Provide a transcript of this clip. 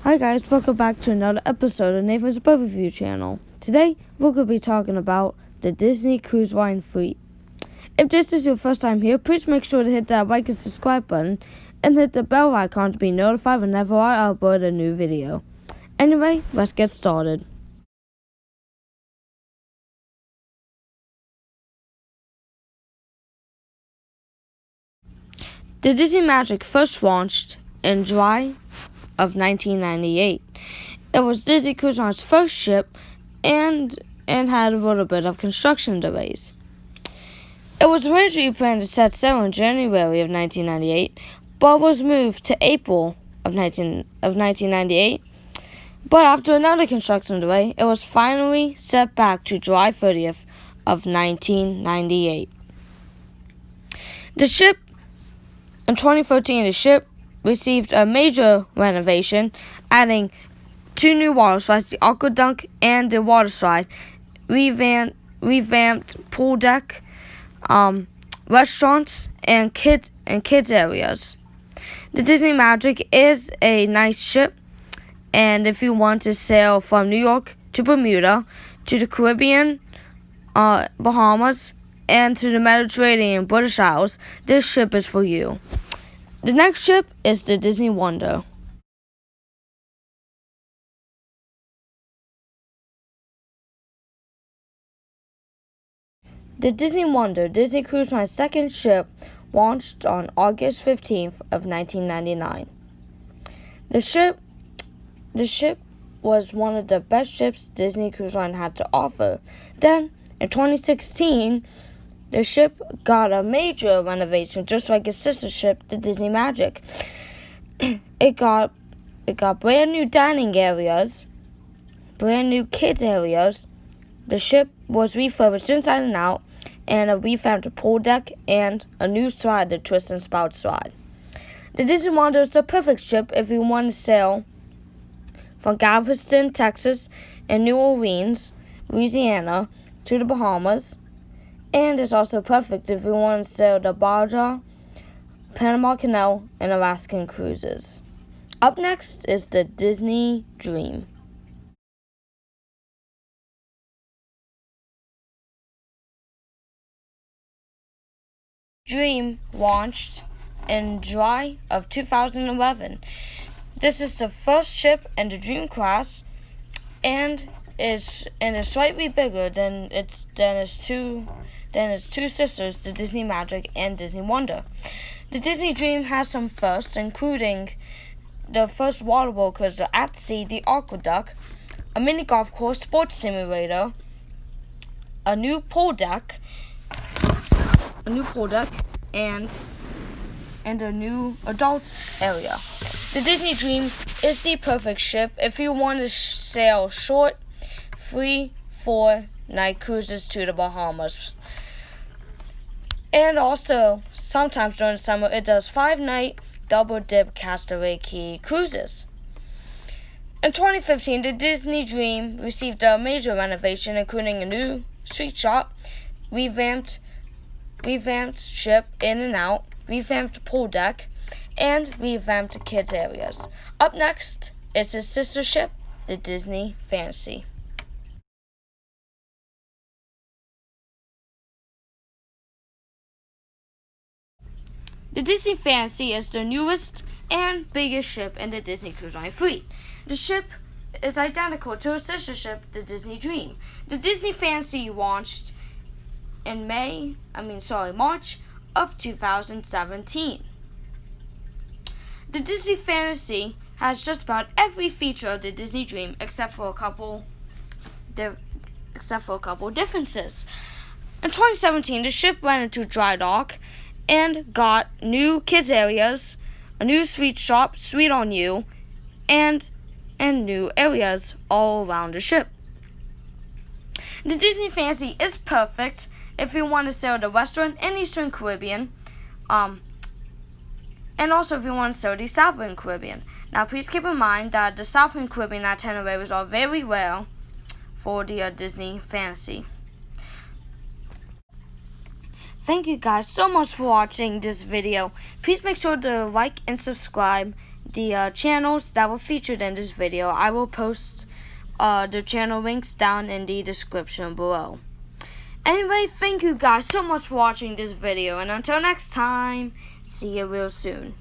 Hi guys, welcome back to another episode of Nathan's Boat Review channel. Today, we're going to be talking about the Disney Cruise Line fleet. If this is your first time here, please make sure to hit that like and subscribe button and hit the bell icon to be notified whenever I upload a new video. Anyway, let's get started. The Disney Magic first launched in July of 1998. It was Disney Cruise Line's first ship and had a little bit of construction delays. It was originally planned to set sail in January of 1998, but was moved to April of 1998. But after another construction delay, it was finally set back to July 30th of 1998. In 2013, the ship received a major renovation, adding 2 new water slides, the Aquadunk and the water slide, revamped pool deck, restaurants, and kids areas. The Disney Magic is a nice ship, and if you want to sail from New York to Bermuda, to the Caribbean, Bahamas, and to the Mediterranean British Isles, this ship is for you. The next ship is the Disney Wonder. The Disney Wonder, Disney Cruise Line's second ship, launched on August 15th of 1999. The ship was one of the best ships Disney Cruise Line had to offer. Then, in 2016, the ship got a major renovation, just like its sister ship, the Disney Magic. It got brand new dining areas, brand new kids areas. The ship was refurbished inside and out, and a revamped pool deck and a new slide, the Twist and Spout slide. The Disney Wonder is the perfect ship if you want to sail from Galveston, Texas, and New Orleans, Louisiana, to the Bahamas. And it's also perfect if you want to sail the Baja, Panama Canal, and Alaskan cruises. Up next is the Disney Dream. Dream launched in July of 2011. This is the first ship in the Dream class, and is slightly bigger than its two sisters, the Disney Magic and Disney Wonder. The Disney Dream has some firsts, including the first water roller coaster at sea, the Aqueduct, a mini golf course sports simulator, a new pool deck, and a new adults area. The Disney Dream is the perfect ship if you want to sail short, 3-4 night cruises to the Bahamas. And also, sometimes during the summer, it does 5-night double-dip Castaway Cay cruises. In 2015, the Disney Dream received a major renovation, including a new street shop, revamped ship in and out, revamped pool deck, and revamped kids areas. Up next is its sister ship, the Disney Fantasy. The Disney Fantasy is the newest and biggest ship in the Disney Cruise Line fleet. The ship is identical to its sister ship, the Disney Dream. The Disney Fantasy launched in March of 2017. The Disney Fantasy has just about every feature of the Disney Dream except for a couple differences. In 2017, the ship went into dry dock and got new kids areas, a new sweet shop, Sweet on You, and new areas all around the ship. The Disney Fantasy is perfect if you want to sail the Western and Eastern Caribbean, and also if you want to sail the Southern Caribbean. Now, please keep in mind that the Southern Caribbean itineraries are very rare for the Disney Fantasy. Thank you guys so much for watching this video. Please make sure to like and subscribe the channels that were featured in this video. I will post the channel links down in the description below. Anyway, thank you guys so much for watching this video, and until next time, see you real soon.